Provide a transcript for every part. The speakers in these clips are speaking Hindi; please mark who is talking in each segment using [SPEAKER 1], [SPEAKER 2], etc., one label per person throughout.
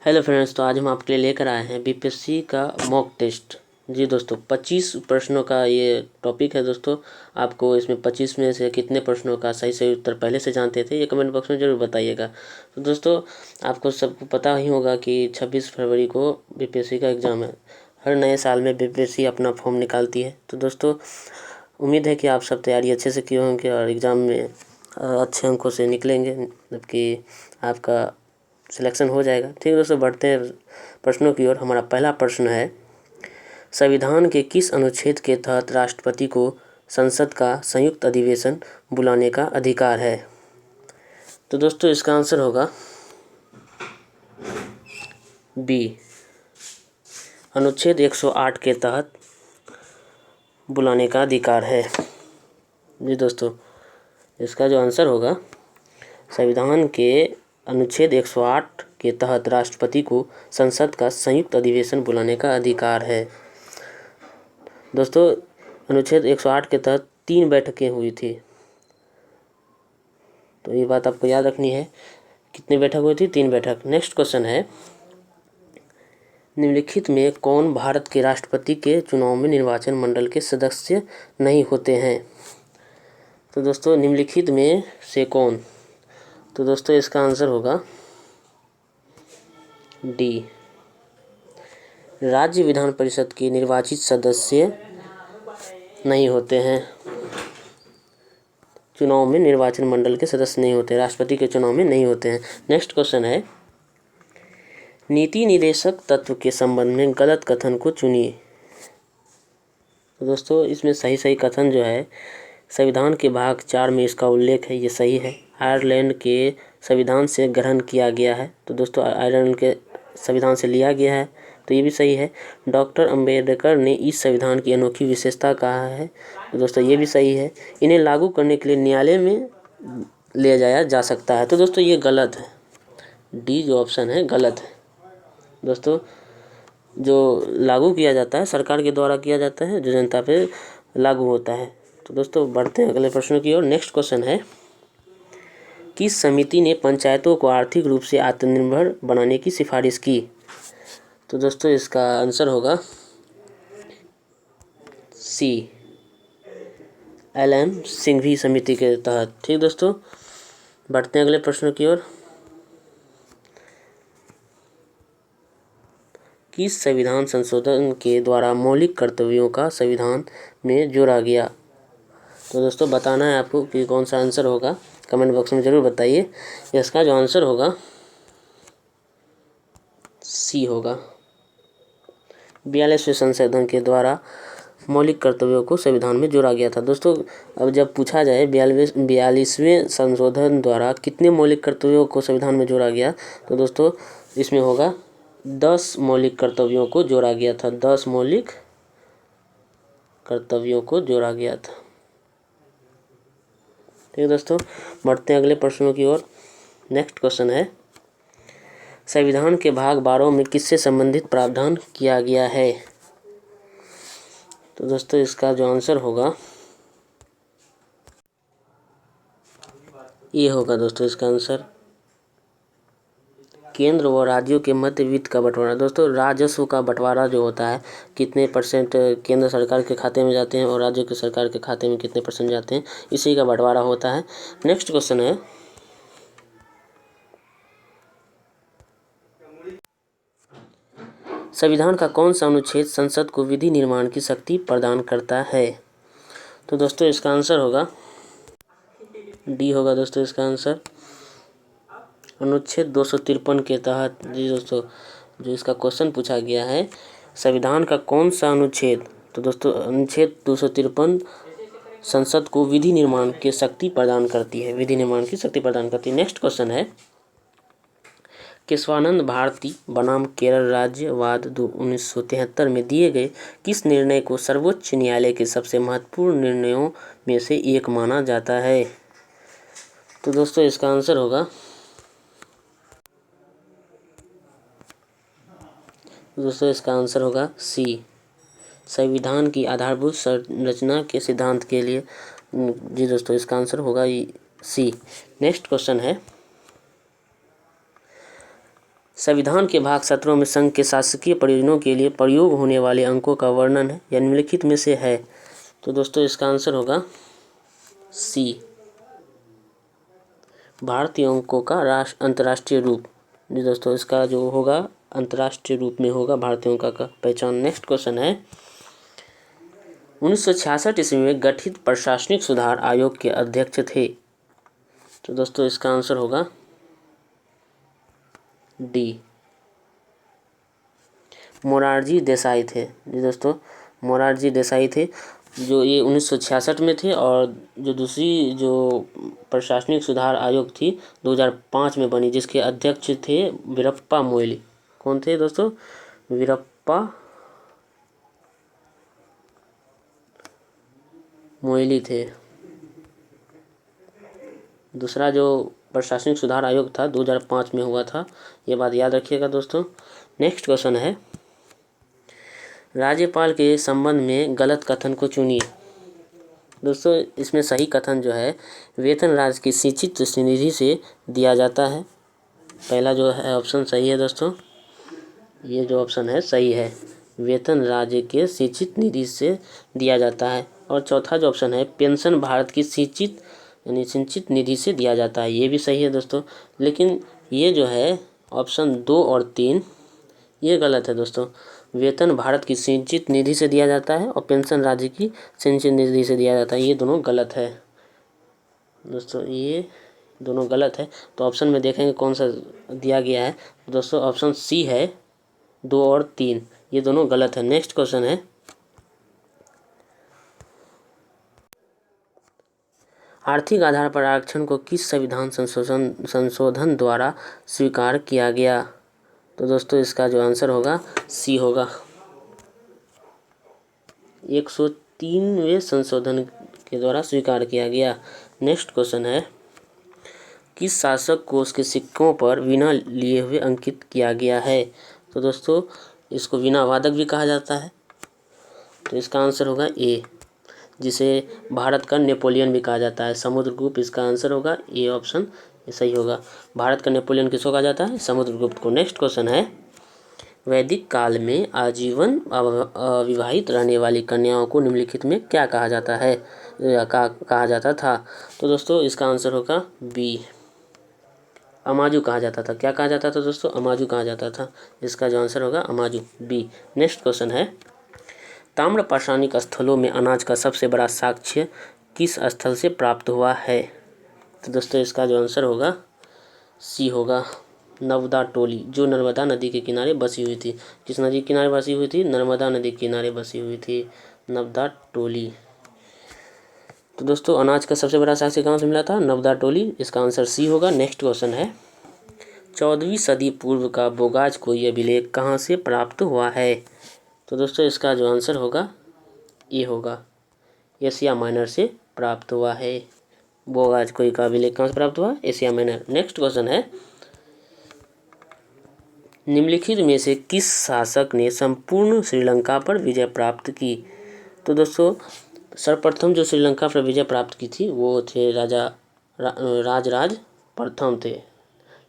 [SPEAKER 1] हेलो फ्रेंड्स, तो आज हम आपके लिए लेकर आए हैं बीपीएससी का मॉक टेस्ट। जी दोस्तों, 25 प्रश्नों का ये टॉपिक है दोस्तों। आपको इसमें 25 में से कितने प्रश्नों का सही उत्तर पहले से जानते थे, ये कमेंट बॉक्स में ज़रूर बताइएगा। तो दोस्तों, आपको सबको पता ही होगा कि 26 फरवरी को बीपीएससी का एग्ज़ाम है। हर नए साल में बीपीएससी अपना फॉर्म निकालती है। तो दोस्तों, उम्मीद है कि आप सब तैयारी अच्छे से किए होंगे और एग्ज़ाम में अच्छे अंकों से निकलेंगे, जबकि आपका सिलेक्शन हो जाएगा। ठीक है दोस्तों, बढ़ते हैं प्रश्नों की ओर। हमारा पहला प्रश्न है, संविधान के किस अनुच्छेद के तहत राष्ट्रपति को संसद का संयुक्त अधिवेशन बुलाने का अधिकार है? तो दोस्तों, इसका आंसर होगा बी, अनुच्छेद 108 के तहत बुलाने का अधिकार है। जी दोस्तों, इसका जो आंसर होगा, संविधान के अनुच्छेद 108 के तहत राष्ट्रपति को संसद का संयुक्त अधिवेशन बुलाने का अधिकार है। दोस्तों, अनुच्छेद 108 के तहत 3 बैठकें हुई थी, तो ये बात आपको याद रखनी है। कितनी बैठक हुई थी? 3 बैठक। नेक्स्ट क्वेश्चन है, निम्नलिखित में कौन भारत के राष्ट्रपति के चुनाव में निर्वाचन मंडल के सदस्य नहीं होते हैं? तो दोस्तों, निम्नलिखित में से कौन? तो दोस्तों, इसका आंसर होगा डी, राज्य विधान परिषद के निर्वाचित सदस्य नहीं होते हैं। चुनाव में निर्वाचन मंडल के सदस्य नहीं होते, राष्ट्रपति के चुनाव में नहीं होते हैं। नेक्स्ट क्वेश्चन है, नीति निदेशक तत्व के संबंध में गलत कथन को चुनिए। तो दोस्तों, इसमें सही कथन जो है, संविधान के भाग 4 में इसका उल्लेख है, ये सही है। आयरलैंड के संविधान से ग्रहण किया गया है। तो दोस्तों, आयरलैंड के संविधान से लिया गया है, तो ये भी सही है। डॉक्टर अंबेडकर ने इस संविधान की अनोखी विशेषता कहा है। तो दोस्तों, ये भी सही है। इन्हें लागू करने के लिए न्यायालय में ले जाया जा सकता है। तो दोस्तों, ये गलत है। डी जो ऑप्शन है गलत है। दोस्तों, जो लागू किया जाता है सरकार के द्वारा किया जाता है, जो जनता पे लागू होता है। तो दोस्तों, बढ़ते हैं अगले प्रश्न की ओर। नेक्स्ट क्वेश्चन है, किस समिति ने पंचायतों को आर्थिक रूप से आत्मनिर्भर बनाने की सिफारिश की? तो दोस्तों, इसका आंसर होगा सी, एल.एम. सिंघवी समिति के तहत। ठीक दोस्तों, बढ़ते हैं अगले प्रश्न की ओर। किस संविधान संशोधन के द्वारा मौलिक कर्तव्यों का संविधान में जोड़ा गया? तो दोस्तों, बताना है आपको कि कौन सा आंसर होगा, कमेंट बॉक्स में ज़रूर बताइए। इसका जो आंसर होगा सी होगा, 42वें संशोधन के द्वारा मौलिक कर्तव्यों को संविधान में जोड़ा गया था। दोस्तों, अब जब पूछा जाए 42वें संशोधन द्वारा कितने मौलिक कर्तव्यों को संविधान में जोड़ा गया, तो दोस्तों, इसमें होगा 10 मौलिक कर्तव्यों को जोड़ा गया था। 10 मौलिक कर्तव्यों को जोड़ा गया था। ठीक है दोस्तों, बढ़ते हैं अगले प्रश्नों की ओर। नेक्स्ट क्वेश्चन है, संविधान के भाग 12 में किससे संबंधित प्रावधान किया गया है? तो दोस्तों, इसका जो आंसर होगा ये होगा। दोस्तों, इसका आंसर केंद्र व राज्यों के मध्य वित्त का बंटवारा। दोस्तों, राजस्व का बंटवारा जो होता है, कितने परसेंट केंद्र सरकार के खाते में जाते हैं और राज्य के सरकार के खाते में कितने परसेंट जाते हैं, इसी का बंटवारा होता है। नेक्स्ट क्वेश्चन है, संविधान का कौन सा अनुच्छेद संसद को विधि निर्माण की शक्ति प्रदान करता है? तो दोस्तों, इसका आंसर होगा डी होगा। दोस्तों, इसका आंसर अनुच्छेद 253 के तहत। जी दोस्तों, जो इसका क्वेश्चन पूछा गया है, संविधान का कौन सा अनुच्छेद, तो दोस्तों अनुच्छेद 253 संसद को विधि निर्माण की शक्ति प्रदान करती है, विधि निर्माण की शक्ति प्रदान करती है। नेक्स्ट क्वेश्चन है, केशवानंद भारती बनाम केरल राज्यवाद 1973 में दिए गए किस निर्णय को सर्वोच्च न्यायालय के सबसे महत्वपूर्ण निर्णयों में से एक माना जाता है? तो दोस्तों, इसका आंसर होगा, दोस्तों इसका आंसर होगा सी, संविधान की आधारभूत संरचना के सिद्धांत के लिए। जी दोस्तों, इसका आंसर होगा सी। नेक्स्ट क्वेश्चन है, संविधान के भाग 17 में संघ के शासकीय प्रयोजनों के लिए प्रयोग होने वाले अंकों का वर्णन है, या निम्नलिखित में से है। तो दोस्तों इसका आंसर होगा सी, भारतीय अंकों का अंतर्राष्ट्रीय रूप। जी दोस्तों, इसका जो होगा अंतर्राष्ट्रीय रूप में होगा भारतीय अंकों का पहचान। नेक्स्ट क्वेश्चन है, 1966 ईस्वी में गठित प्रशासनिक सुधार आयोग के अध्यक्ष थे। तो दोस्तों इसका आंसर होगा डी, मोरारजी देसाई थे। जी दोस्तों, मोरारजी देसाई थे, जो ये 1966 में थे, और जो दूसरी जो प्रशासनिक सुधार आयोग थी 2005 में बनी, जिसके अध्यक्ष थे वीरप्पा मोइली। कौन थे दोस्तों? वीरप्पा मोइली थे। दूसरा जो प्रशासनिक सुधार आयोग था 2005 में हुआ था, ये बात याद रखिएगा दोस्तों। नेक्स्ट क्वेश्चन है, राज्यपाल के संबंध में गलत कथन को चुनिए। दोस्तों इसमें सही कथन जो है, वेतन राज्य की सिंचित निधि से दिया जाता है। पहला जो है ऑप्शन सही है दोस्तों, ये जो ऑप्शन है सही है, वेतन राज्य के सिंचित निधि से दिया जाता है। और चौथा जो ऑप्शन है, पेंशन भारत की सिंचित यानी सिंचित निधि से दिया जाता है, ये भी सही है दोस्तों। लेकिन ये जो है ऑप्शन 2 और 3 ये गलत है दोस्तों। वेतन भारत की सिंचित निधि से दिया जाता है और पेंशन राज्य की सिंचित निधि से दिया जाता है, ये दोनों गलत है दोस्तों, ये दोनों गलत है। तो ऑप्शन में देखेंगे कौन सा दिया गया है दोस्तों, ऑप्शन सी है, 2 और 3 ये दोनों गलत है। नेक्स्ट क्वेश्चन है, आर्थिक आधार पर आरक्षण को किस संविधान संशोधन द्वारा स्वीकार किया गया? तो दोस्तों इसका जो आंसर होगा सी होगा, 103वें संशोधन के द्वारा स्वीकार किया गया। नेक्स्ट क्वेश्चन है, किस शासक को उसके सिक्कों पर वीणा लिए हुए अंकित किया गया है? तो दोस्तों इसको वीणा वादक भी कहा जाता है, तो इसका आंसर होगा ए, जिसे भारत का नेपोलियन भी कहा जाता है, समुद्रगुप्त। इसका आंसर होगा ए ऑप्शन, ये सही होगा। भारत का नेपोलियन किसको कहा जाता है? समुद्रगुप्त को। नेक्स्ट क्वेश्चन है, वैदिक काल में आजीवन अविवाहित रहने वाली कन्याओं को निम्नलिखित में क्या कहा जाता है या कहा जाता था? तो दोस्तों इसका आंसर होगा बी, अमाजू कहा जाता था। क्या कहा जाता था दोस्तों? अमाजू कहा जाता था। इसका जो आंसर होगा अमाजू, बी। नेक्स्ट क्वेश्चन है, ताम्र पाषाणिक स्थलों में अनाज का सबसे बड़ा साक्ष्य किस स्थल से प्राप्त हुआ है? तो दोस्तों इसका जो आंसर होगा सी होगा, नर्मदा टोली, जो नर्मदा नदी के किनारे बसी हुई थी। किस नदी के किनारे बसी हुई थी? नर्मदा नदी के किनारे बसी हुई थी नर्मदा टोली। तो दोस्तों अनाज का सबसे बड़ा साक्ष्य कहाँ से मिला था? नर्मदा टोली। इसका आंसर सी होगा। नेक्स्ट क्वेश्चन है, 14वीं सदी पूर्व का बोगाज कोई अभिलेख कहाँ से प्राप्त हुआ है? तो दोस्तों इसका जो आंसर होगा ये होगा, एशिया माइनर से प्राप्त हुआ है। बोगाज कोई का अभिलेख कहाँ से प्राप्त हुआ? Asia minor. नेक्स्ट क्वेश्चन है, निम्नलिखित में से किस शासक ने संपूर्ण श्रीलंका पर विजय प्राप्त की? तो दोस्तों सर्वप्रथम जो श्रीलंका पर विजय प्राप्त की थी वो थे राजराज प्रथम थे।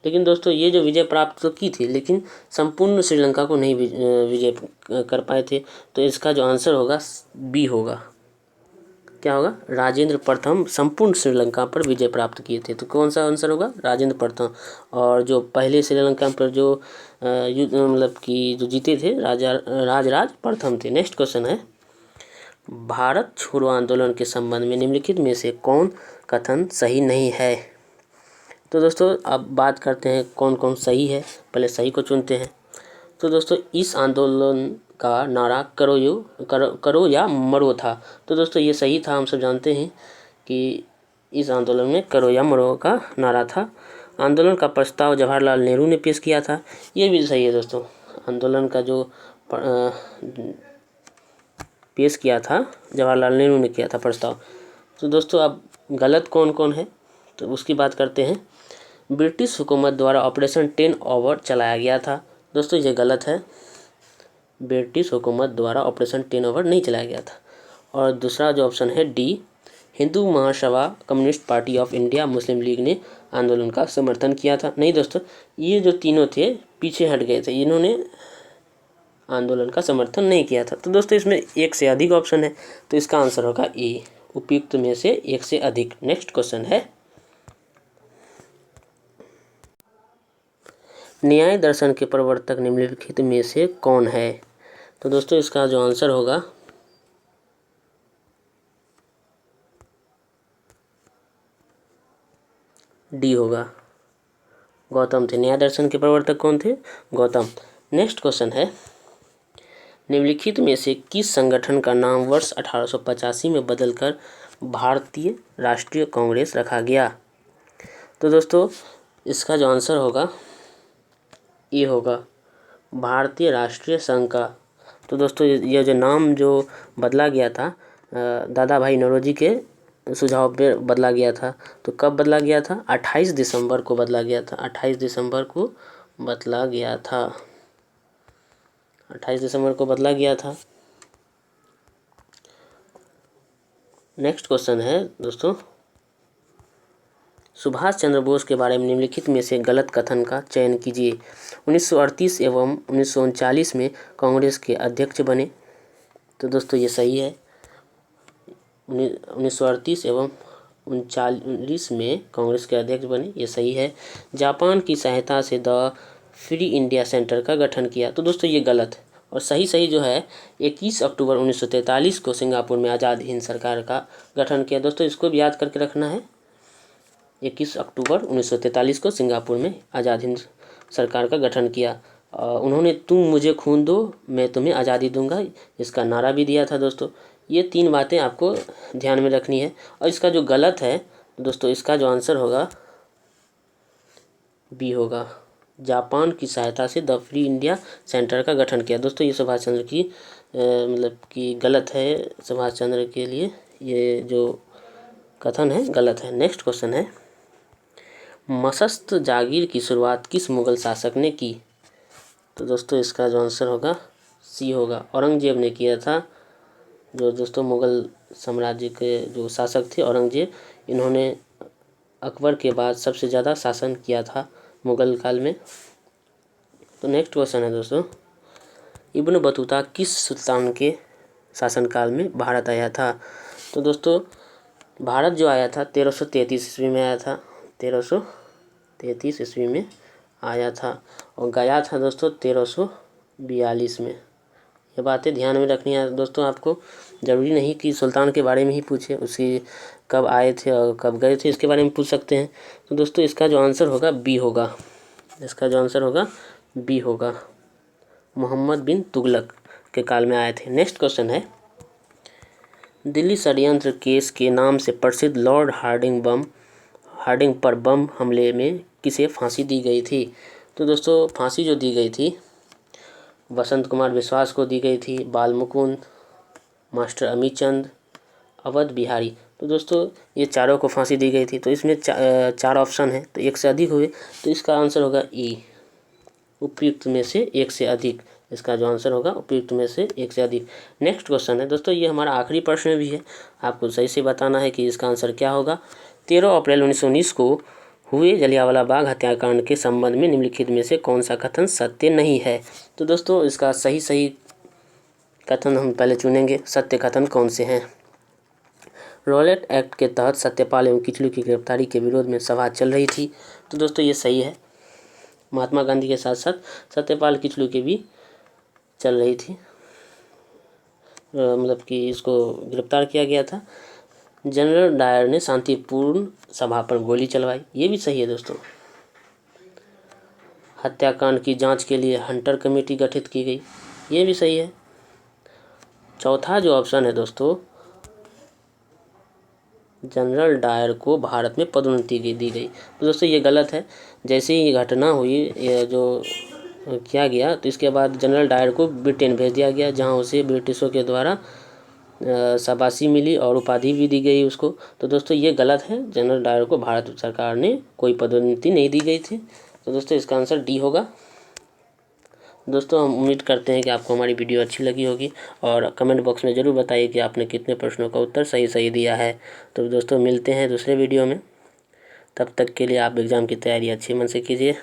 [SPEAKER 1] लेकिन दोस्तों ये जो विजय प्राप्त तो की थी, लेकिन संपूर्ण श्रीलंका को नहीं विजय कर पाए थे। तो इसका जो आंसर होगा बी होगा। क्या होगा? राजेंद्र प्रथम संपूर्ण श्रीलंका पर विजय प्राप्त किए थे। तो कौन सा आंसर होगा? राजेंद्र प्रथम। और जो पहले श्रीलंका पर जो मतलब कि जो जीते थे राजराज प्रथम थे। नेक्स्ट क्वेश्चन है, भारत छोड़ो आंदोलन के संबंध में निम्नलिखित में से कौन कथन सही नहीं है? तो दोस्तों अब बात करते हैं कौन कौन सही है, पहले सही को चुनते हैं। तो दोस्तों इस आंदोलन का नारा करो या मरो था। तो दोस्तों ये सही था, हम सब जानते हैं कि इस आंदोलन में करो या मरो का नारा था। आंदोलन का प्रस्ताव जवाहरलाल नेहरू ने पेश किया था, ये भी सही है दोस्तों। आंदोलन का जो पेश किया था जवाहरलाल नेहरू ने किया था प्रस्ताव। तो दोस्तों अब गलत कौन कौन है तो उसकी बात करते हैं। ब्रिटिश हुकूमत द्वारा ऑपरेशन 10 ओवर चलाया गया था। दोस्तों ये गलत है, ब्रिटिश हुकूमत द्वारा ऑपरेशन 10 ओवर नहीं चलाया गया था। और दूसरा जो ऑप्शन है D, Hindu Mahasabha, communist party of India, Muslim league ने आंदोलन का समर्थन किया था। नहीं दोस्तों, ये जो तीनों थे पीछे हट गए थे, इन्होंने आंदोलन का समर्थन नहीं किया था। तो दोस्तों इसमें एक से अधिक ऑप्शन है, तो इसका आंसर होगा ए, उपयुक्त में से एक से अधिक। नेक्स्ट क्वेश्चन है, न्याय दर्शन के प्रवर्तक निम्नलिखित में से कौन है? तो दोस्तों इसका जो आंसर होगा डी होगा, गौतम थे। न्याय दर्शन के प्रवर्तक कौन थे? गौतम। नेक्स्ट क्वेश्चन है, निम्नलिखित में से किस संगठन का नाम वर्ष 1885 में बदलकर भारतीय राष्ट्रीय कांग्रेस रखा गया? तो दोस्तों इसका जो आंसर होगा ये होगा, भारतीय राष्ट्रीय संघ का। तो दोस्तों ये जो नाम जो बदला गया था दादा भाई नौरोजी के सुझाव पे बदला गया था। तो कब बदला गया था? 28 दिसंबर को बदला गया था। 28 दिसंबर को बदला गया था। 28 दिसंबर को बदला गया था। नेक्स्ट क्वेश्चन है दोस्तों, सुभाष चंद्र बोस के बारे में निम्नलिखित में से गलत कथन का चयन कीजिए। 1938 एवं 1939 में कांग्रेस के अध्यक्ष बने। तो दोस्तों ये सही है, 1938 एवं 1939 में कांग्रेस के अध्यक्ष बने, ये सही है। जापान की सहायता से द फ्री इंडिया सेंटर का गठन किया। तो दोस्तों ये गलत है, और सही जो है 21 अक्टूबर 1943 को सिंगापुर में आज़ाद हिंद सरकार का गठन किया। दोस्तों इसको भी याद करके रखना है, 21 अक्टूबर 1943 को सिंगापुर में आज़ाद हिंद सरकार का गठन किया। उन्होंने तुम मुझे खून दो मैं तुम्हें आज़ादी दूंगा इसका नारा भी दिया था। दोस्तों ये 3 बातें आपको ध्यान में रखनी है। और इसका जो गलत है दोस्तों, इसका जो आंसर होगा बी होगा, जापान की सहायता से द फ्री इंडिया सेंटर का गठन किया। दोस्तों ये सुभाष चंद्र की मतलब कि गलत है, सुभाष चंद्र के लिए ये जो कथन है गलत है। नेक्स्ट क्वेश्चन है, मसस्त जागीर की शुरुआत किस मुगल शासक ने की? तो दोस्तों इसका जो आंसर होगा सी होगा, औरंगजेब ने किया था। जो दोस्तों मुगल साम्राज्य के जो शासक थे औरंगजेब, इन्होंने अकबर के बाद सबसे ज़्यादा शासन किया था मुगल काल में। तो नेक्स्ट क्वेश्चन है दोस्तों, इब्न बतूता किस सुल्तान के शासनकाल में भारत आया था? तो दोस्तों भारत जो आया था 1333 ईस्वी में आया था, 1333 ईस्वी में आया था, और गया था दोस्तों 1342 में। ये बातें ध्यान में रखनी है दोस्तों आपको। ज़रूरी नहीं कि सुल्तान के बारे में ही पूछे, उसकी कब आए थे और कब गए थे इसके बारे में पूछ सकते हैं। तो दोस्तों इसका जो आंसर होगा बी होगा, इसका जो आंसर होगा बी होगा, मोहम्मद बिन तुगलक के काल में आए थे। नेक्स्ट क्वेश्चन है, दिल्ली षड्यंत्र केस के नाम से प्रसिद्ध लॉर्ड हार्डिंग पर बम हमले में किसे फांसी दी गई थी? तो दोस्तों फांसी जो दी गई थी वसंत कुमार विश्वास को दी गई थी, बाल मुकुंद, मास्टर अमीचंद, अवध बिहारी। तो दोस्तों ये चारों को फांसी दी गई थी। तो इसमें 4 ऑप्शन है, तो एक से अधिक हुए, तो इसका आंसर होगा ई, उपयुक्त में से एक से अधिक। इसका जो आंसर होगा उपयुक्त में से एक से अधिक। नेक्स्ट क्वेश्चन है दोस्तों, ये हमारा आखिरी प्रश्न भी है, आपको सही से बताना है कि इसका आंसर क्या होगा। 13 अप्रैल 1919 को हुए जलियांवाला बाग हत्याकांड के संबंध में निम्नलिखित में से कौन सा कथन सत्य नहीं है? तो दोस्तों इसका सही कथन हम पहले चुनेंगे, सत्य कथन कौन से हैं। रॉलेट एक्ट के तहत सत्यपाल एवं किचलू की गिरफ्तारी के विरोध में सभा चल रही थी। तो दोस्तों ये सही है, महात्मा गांधी के साथ साथ सत्यपाल किचलू की भी चल रही थी, मतलब कि इसको गिरफ्तार किया गया था। जनरल डायर ने शांतिपूर्ण सभा पर गोली चलवाई, ये भी सही है दोस्तों। हत्याकांड की जांच के लिए हंटर कमेटी गठित की गई, ये भी सही है। चौथा जो ऑप्शन है दोस्तों, जनरल डायर को भारत में पदोन्नति दी गई। तो दोस्तों ये गलत है। जैसे ही घटना हुई, ये जो किया गया, तो इसके बाद जनरल डायर को ब्रिटेन भेज दिया गया, जहां उसे ब्रिटिशों के द्वारा शाबाशी मिली और उपाधि भी दी गई उसको। तो दोस्तों ये गलत है, जनरल डायर को भारत सरकार ने कोई पदोन्नति नहीं दी गई थी। तो दोस्तों इसका आंसर डी होगा। दोस्तों हम उम्मीद करते हैं कि आपको हमारी वीडियो अच्छी लगी होगी, और कमेंट बॉक्स में ज़रूर बताइए कि आपने कितने प्रश्नों का उत्तर सही दिया है। तो दोस्तों मिलते हैं दूसरे वीडियो में, तब तक के लिए आप एग्ज़ाम की तैयारी अच्छे मन से कीजिए।